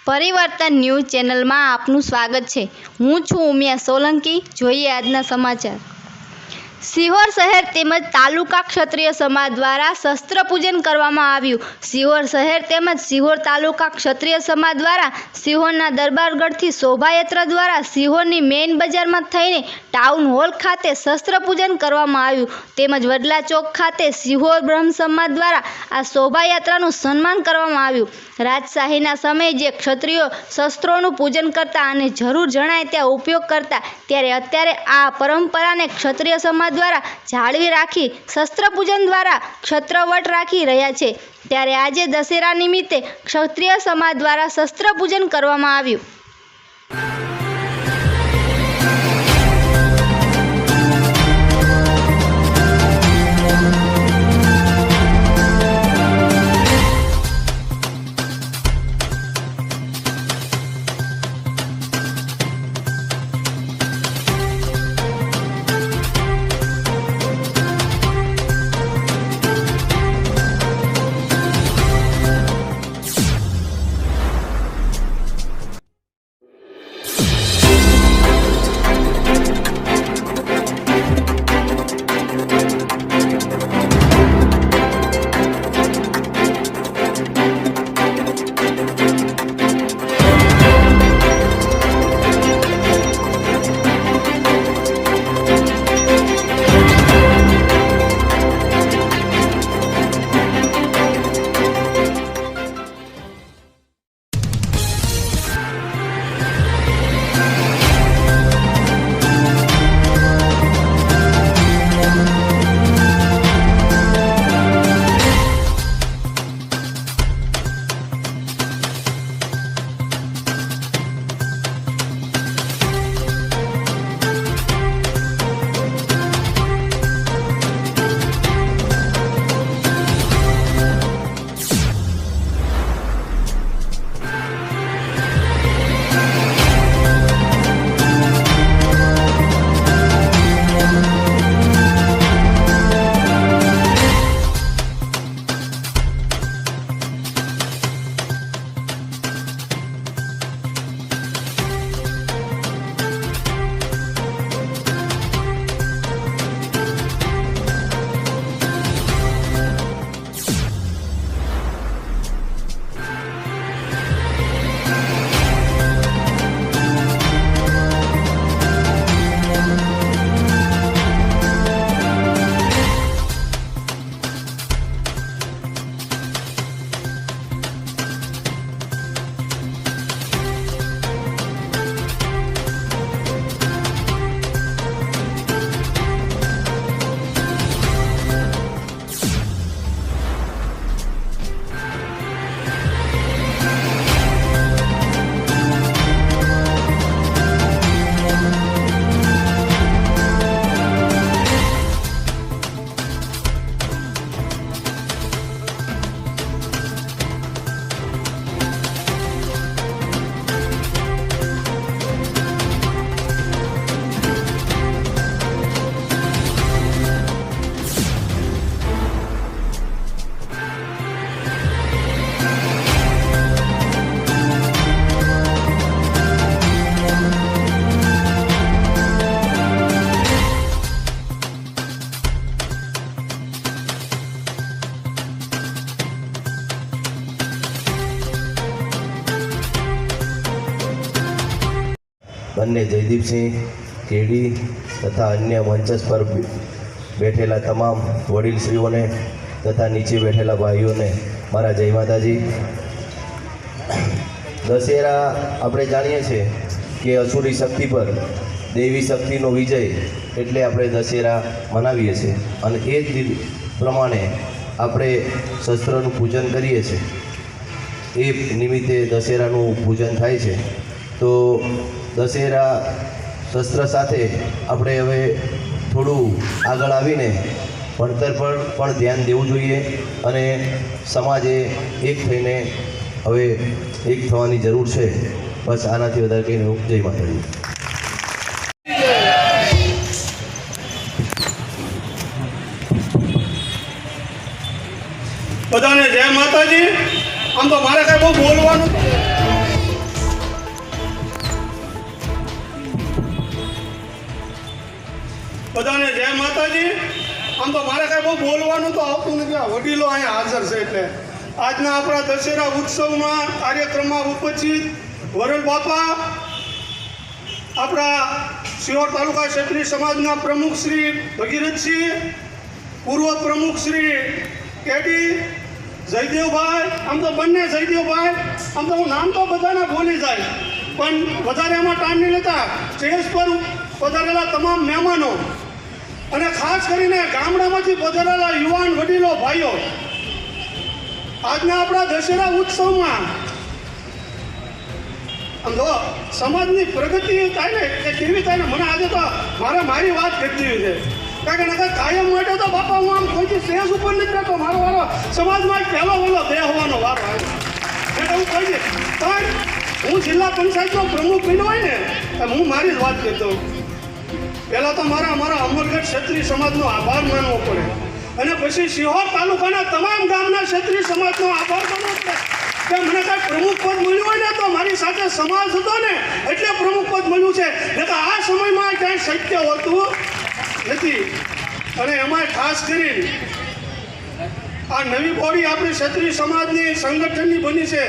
परिवर्तन news channel में आपનું स्वागत है। हूँ छूं उमिया सोलंकी। जोईए आजना समाचार। सिहोर शहर तेमज तालुका क्षत्रिय समाज द्वारा शस्त्र पूजन करवामां आव्युं। सिहोर शहर तेमज सिहोर तालुका क्षत्रिय समाज द्वारा सिहोरना दरबारगढ़थी शोभायात्रा द्वारा सिहोरनी मेन बजारमां थईने टाउन हॉल खाते शस्त्र पूजन करवामां आव्युं। तेमज वडला चौक खाते सिहोर ब्रह्म समाज द्वारा आ शोभायात्रानुं सन्मान करवामां आव्युं। राजशाहीना समये जे क्षत्रियो शस्त्रोनुं पूजन करता अने जरूर जणाय त्यां उपयोग करता, त्यारे अत्यारे आ परंपराने क्षत्रिय समाज द्वारा जाळवी राखी शस्त्र पूजन द्वारा क्षत्रवट राखी रह्या छे। त्यारे आजे दशेरा निमित्ते क्षत्रिय समाज द्वारा शस्त्र पूजन करवामां आव्युं। બંને જયદીપસિંહ કેડી તથા અન્ય મંચસ પર બેઠેલા તમામ વડીલશ્રીઓને તથા નીચે બેઠેલા ભાઈઓને મારા જય માતાજી। દશેરા આપણે જાણીએ છીએ કે અસુરી શક્તિ પર દેવી શક્તિનો વિજય એટલે આપણે દશેરા મનાવીએ છીએ અને એ જ પ્રમાણે આપણે શસ્ત્રનું પૂજન કરીએ છીએ। એ નિમિત્તે દશેરાનું પૂજન થાય છે। તો દશેરા શસ્ત્ર સાથે આપણે હવે થોડું આગળ આવીને ભણતર પર પણ ધ્યાન દેવું જોઈએ અને સમાજે એક થઈને હવે એક થવાની જરૂર છે. બસ આનાથી વધારે કંઈ નહીં. જય માતાજી. બધાને જય માતાજી. આમ તો મારે કઈ બહુ બોલવાનું બધાને જય માતાજી. આમ તો મારે કઈ બહુ બોલવાનું તો આવતું નથી. આ વડીલો અહીંયા હાજર છે એટલે આજના આપણા દશેરા ઉત્સવમાં કાર્યક્રમમાં ઉપસ્થિત વરલ બાપા, આપણા સિહોર તાલુકા ક્ષત્રિય સમાજના પ્રમુખ શ્રી ભગીરથસિંહ, પૂર્વ પ્રમુખ શ્રી કેડી જયદેવભાઈ, આમ તો બંને જયદેવભાઈ, આમ તો હું નામ તો બધાના ભૂલી જાય પણ વધારે એમાં ટાઈમ નહીં લેતા. સ્ટેજ પર પધારેલા તમામ મહેમાનો અને ખાસ કરીને ગામડામાંથી પધારેલા યુવાન વડીલો ભાઈઓ, આજના આપણા દશેરા ઉત્સવમાં આમ જો સમાજની પ્રગતિ થાય ને એ કેવી થાય ને મને આજે તો મારી વાત કરતી છે. કારણ કે કાયમ માટે તો બાપા હું આમ કોઈ સ્ટેજ ઉપર નથી રહેતો. મારો વારો સમાજમાં પહેલો વહેલો દેહ હોવાનો વારો આવ્યો એટલે હું કહી દઈશ. પણ હું જિલ્લા પંચાયતનો પ્રમુખ બન્યો હોય ને હું મારી જ વાત કરતો. પહેલાં તો મારા અમરગઢ ક્ષત્રિય સમાજનો આભાર માનવો પડે અને પછી સિહોર તાલુકાના તમામ ગામના ક્ષત્રિય સમાજનો આભાર માનવો પડે કે મને કાંઈ પ્રમુખ પદ મળ્યું હોય ને તો મારી સાથે સમાજ હતો ને એટલે પ્રમુખ પદ મળ્યું છે. એટલે કે આ સમયમાં ક્યાંય શક્ય હોતું નથી. અને એમાં ખાસ કરીને આ નવી બોડી આપણી ક્ષત્રિય સમાજની સંગઠનની બની છે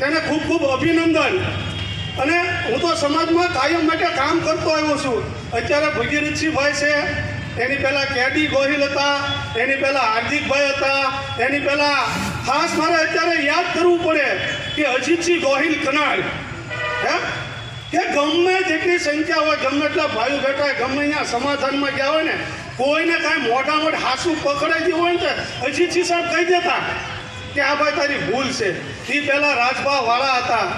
તેને ખૂબ ખૂબ અભિનંદન. અને હું તો સમાજમાં કાયમ માટે કામ કરતો આવ્યો છું. અત્યારે ભગીરથસિંહભાઈ છે, એની પહેલાં કેડી ગોહિલ હતા, એની પહેલાં હાર્દિકભાઈ હતા, એની પહેલાં ખાસ મારે અત્યારે યાદ કરવું પડે કે અજીતસિંહ ગોહિલ કનાડ, હે કે ગમે જેટલી સંખ્યા હોય, ગમે એટલા ભાઈઓ બેઠા ગમે અહીંયા સમાધાનમાં ગયા હોય ને કોઈને કાંઈ મોઢામાં હાસું પકડાઈ ગયું હોય ને અજીતસિંહ સાહેબ કહી દેતા કે આ ભાઈ તારી ભૂલ છે. એ પહેલાં રાજભા વાળા હતા,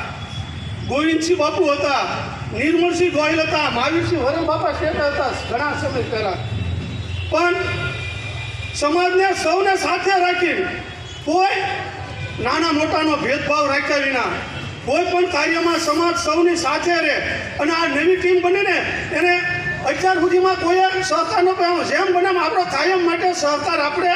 ગોવિંદસિંહ બાપુ હતા, નિર્મળસિંહ ગોહિલ હતા, મહાવીરસિંહ વરણ બાપા શેઠ હતા ઘણા સમય પહેલાં. પણ સમાજને સૌને સાથે રાખીને કોઈ નાના મોટાનો ભેદભાવ રાખ્યા વિના કોઈ પણ કાર્યમાં સમાજ સૌની સાથે રહે. અને આ નવી ટીમ બનીને એને અત્યાર સુધીમાં કોઈ સહકાર ન પામ્યો. જેમ બને આપણો કાયમ માટે સહકાર આપણે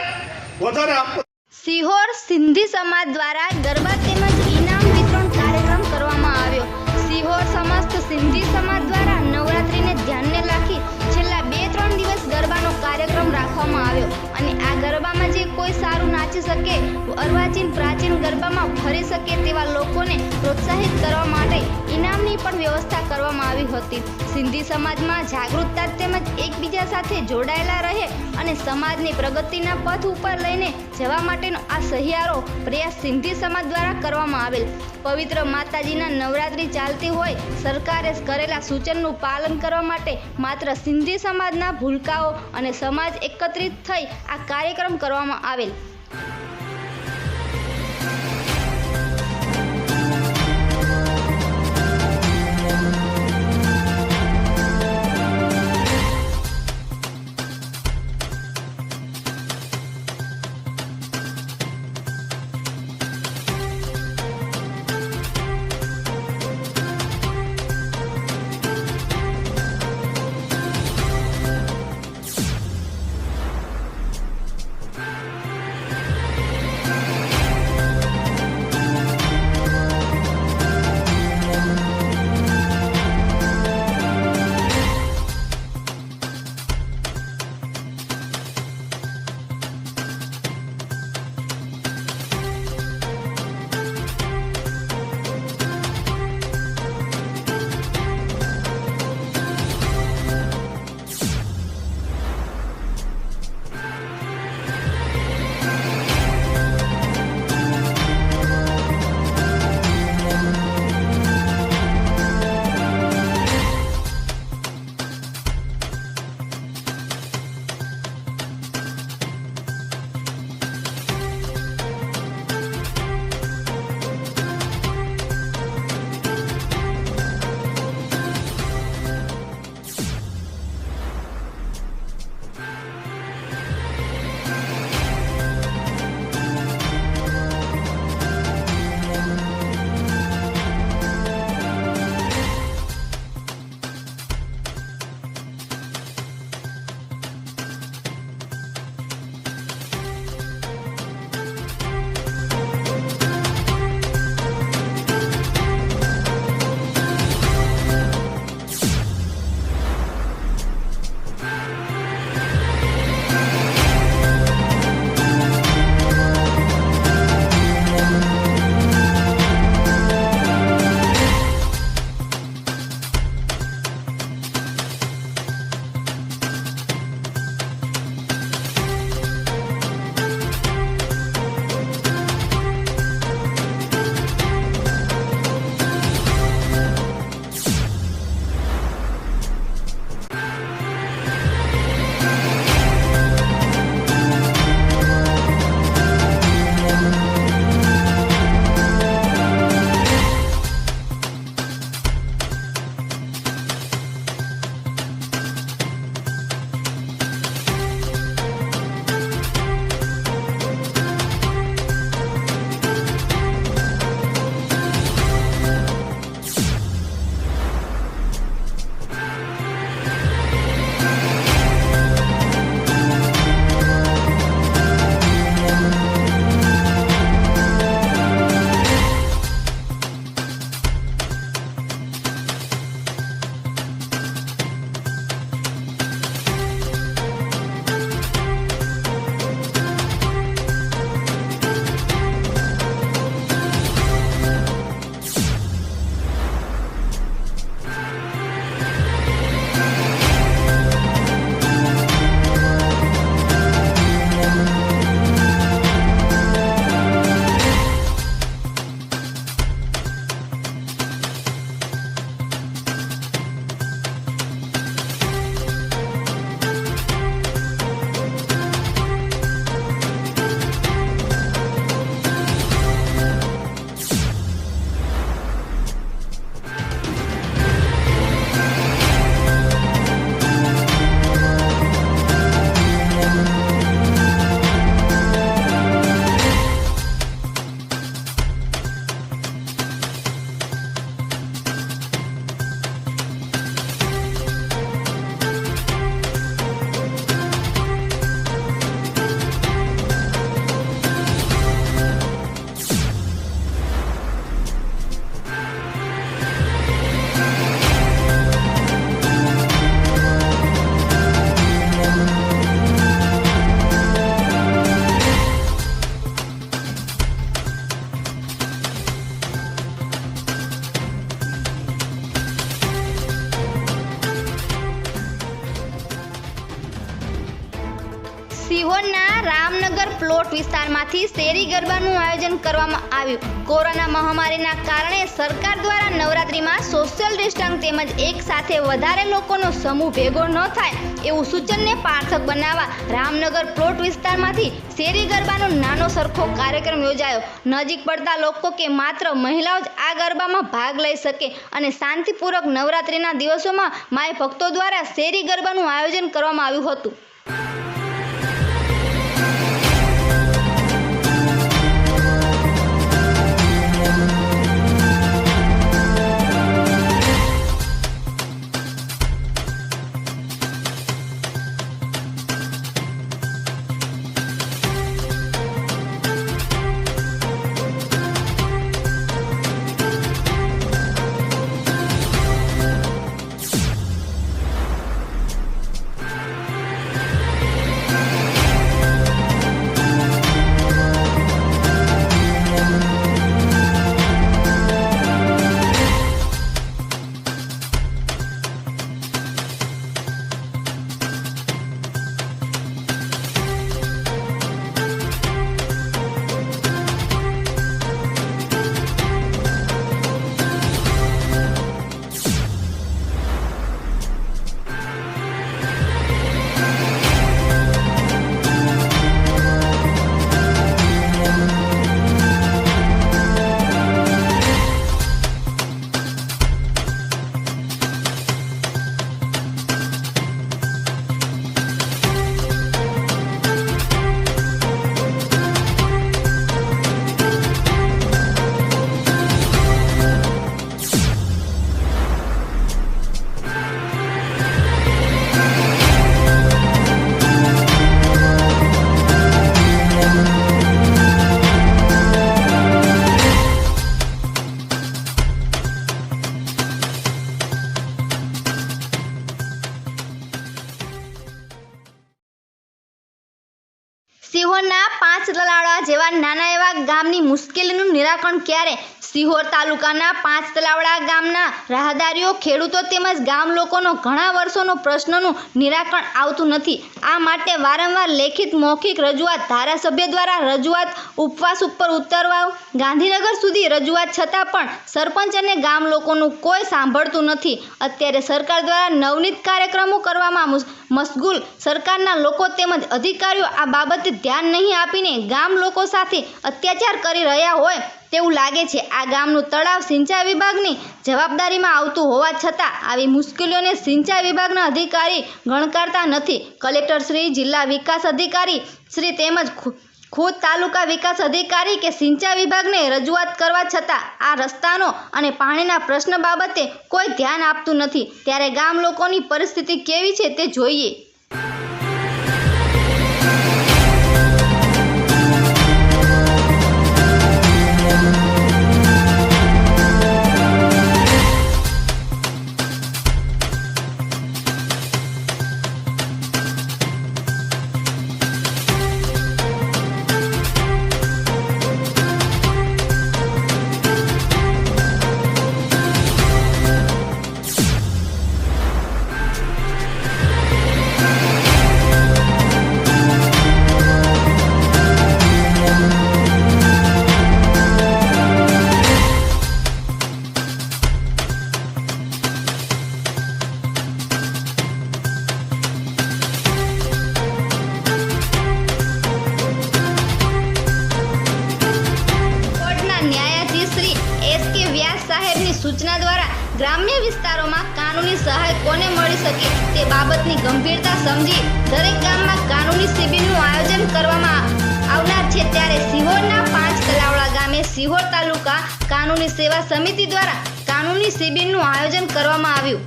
વધારે આપવો. સિહોર સિંધી સમાજ દ્વારા ગરબા તેમજ ઇનામ વિતરણ કાર્યક્રમ કરવામાં આવ્યો. સિહોર સમસ્ત સિંધી સમાજ દ્વારા નવરાત્રિને ધ્યાને રાખી છેલ્લા 2-3 દિવસ ગરબાનો કાર્યક્રમ રાખવામાં આવ્યો અને આ ગરબામાં જે કોઈ સારું નાચી શકે, અર્વાચીન પ્રાચીન ગરબામાં ફરી શકે તેવા લોકોને પ્રોત્સાહિત કરવા માટે ઇનામની પણ વ્યવસ્થા કરવામાં આવી હતી. સિંધી સમાજમાં જાગૃતતા તેમજ એકબીજા સાથે જોડાયેલા રહે અને સમાજની પ્રગતિના પથ ઉપર લઈને જવા માટેનો આ સહિયારો પ્રયાસ સિંધી સમાજ દ્વારા કરવામાં આવેલ. પવિત્ર માતાજીના નવરાત્રિ ચાલતી હોય, સરકારે કરેલા સૂચનનું પાલન કરવા માટે માત્ર સિંધી સમાજના ભૂલકાઓ અને સમાજ એકત્રિત થઈ આ કાર્યક્રમ કરવામાં આવેલ. સિહોરના રામનગર પ્લોટ વિસ્તારમાંથી શેરી ગરબાનું આયોજન કરવામાં આવ્યું. કોરોના મહામારીના કારણે સરકાર દ્વારા નવરાત્રિમાં સોશિયલ ડિસ્ટન્સ તેમજ એક સાથે વધારે લોકોનો સમૂહ ભેગો ન થાય એવું સૂચનને પાર્થક બનાવવા રામનગર પ્લોટ વિસ્તારમાંથી શેરી ગરબાનો નાનો સરખો કાર્યક્રમ યોજાયો. નજીક પડતા લોકો કે માત્ર મહિલાઓ જ આ ગરબામાં ભાગ લઈ શકે અને શાંતિપૂર્વક નવરાત્રિના દિવસોમાં માય ભક્તો દ્વારા શેરી ગરબાનું આયોજન કરવામાં આવ્યું હતું. સિહોરના 5 તલાવડા જેવા નાના એવા ગામની મુશ્કેલીનું નિરાકરણ ક્યારે? સિહોર તાલુકાના 5 તલાવડા ગામના રાહદારીઓ, ખેડૂતો તેમજ ગામ લોકોનો ઘણા વર્ષોનો પ્રશ્નનું નિરાકરણ આવતું નથી. આ માટે વારંવાર લેખિત મૌખિક રજૂઆત, ધારાસભ્ય દ્વારા રજૂઆત, ઉપવાસ ઉપર ઉતરવા, ગાંધીનગર સુધી રજૂઆત છતાં પણ સરપંચ અને ગામ લોકોનું કોઈ સાંભળતું નથી. અત્યારે સરકાર દ્વારા નવનીત કાર્યક્રમો કરવામાં મશગુલ સરકારના લોકો તેમજ અધિકારીઓ આ બાબતે ધ્યાન નહીં આપીને ગામ લોકો સાથે અત્યાચાર કરી રહ્યા હોય તેવું લાગે છે. આ ગામનું તળાવ સિંચાઈ વિભાગની જવાબદારીમાં આવતું હોવા છતાં આવી મુશ્કેલીઓને સિંચાઈ વિભાગના અધિકારી ગણકારતા નથી. કલેક્ટર શ્રી, જિલ્લા વિકાસ અધિકારી શ્રી તેમજ ખુદ તાલુકા વિકાસ અધિકારી કે સિંચાઈ વિભાગને રજૂઆત કરવા છતાં આ રસ્તાનો અને પાણીના પ્રશ્ન બાબતે કોઈ ધ્યાન આપતું નથી. ત્યારે ગામ લોકોની પરિસ્થિતિ કેવી છે તે જોઈએ. સૂચના દ્વારા ગ્રામ્ય વિસ્તારોમાં કાનૂની સહાય કોને મળી શકે તે બાબતની ગંભીરતા સમજી દરેક ગામમાં કાનૂની શિબિરનું આયોજન કરવામાં આવનાર છે. ત્યારે સિહોરના 5 તલાવડા ગામે સિહોર તાલુકા કાનૂની સેવા સમિતિ દ્વારા કાનૂની શિબિરનું આયોજન કરવામાં આવ્યું.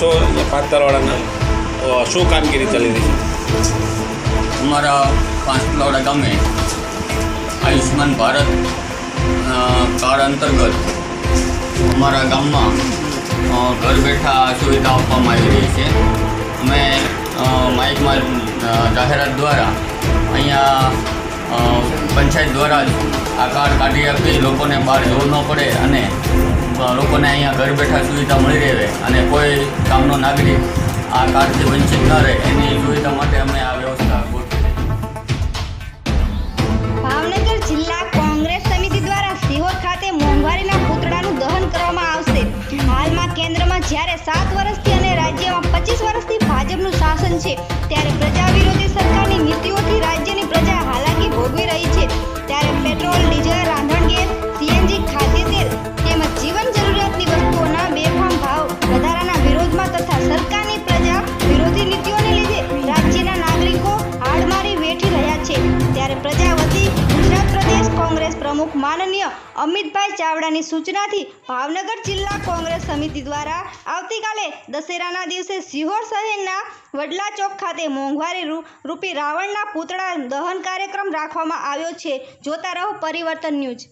છો અહીંયા પાતરવાડાના શું કામગીરી ચાલી રહી છે? અમારા પાંચલાવાડા ગામે આયુષ્માન ભારત કાર્ડ અંતર્ગત અમારા ગામમાં ઘર બેઠા સુવિધા આપવામાં આવી રહી છે. અમે માઇકમાં જાહેરાત દ્વારા અહીંયા પંચાયત દ્વારા જ આ કાર્ડ કાઢી આપી લોકોને બહાર જવું ન પડે અને લોકોને અહીંયા ઘર બેઠા સુવિધા મળી રહે અને કોઈ ગામનો નાગરિક આ કાર્ડથી વંચિત ન રહે એની સુવિધા માટે અમે આ વ્યવસ્થા ગોઠવી છે. ભાવનગર જિલ્લા કોંગ્રેસ સમિતિ દ્વારા સિહોર ખાતે મોંઘવારીના પૂતળાનું દહન કરવામાં આવશે. હાલમાં કેન્દ્રમાં જ્યારે 7 વર્ષથી અને રાજ્યમાં 25 વર્ષથી ભાજપનું શાસન છે, ત્યારે પ્રજા વિરોધી સરકારની નીતિઓથી રાજ્યની પ્રજા હાલાકી ભોગવી રહી છે. ત્યારે પેટ્રોલ, ડીઝલ, રાંધણ ગેસ, સીએનજી, ખાદ્ય તેલ તેમજ જીવન જરૂરિયાતની વસ્તુઓના બેફામ ભાવ વધારાના વિરોધમાં તથા સરકારની પ્રજા વિરોધી નીતિઓને લીધે રાજ્યના નાગરિકો હાડમારી વેઠી રહ્યા છે. ત્યારે પ્રજા વતી ગુજરાત પ્રદેશ કોંગ્રેસ પ્રમુખ માનનીય અમિતભાઈ ચાવડાની સૂચનાથી ભાવનગર જિલ્લા કોંગ્રેસ સમિતિ દ્વારા આવતીકાલે દશેરાના દિવસે સિહોર શહેરના વડલા ચોક ખાતે મોંઘવારી રૂપી રાવણના પૂતળા દહન કાર્યક્રમ રાખવામાં આવ્યો છે. જોતા રહો પરિવર્તન ન્યૂઝ.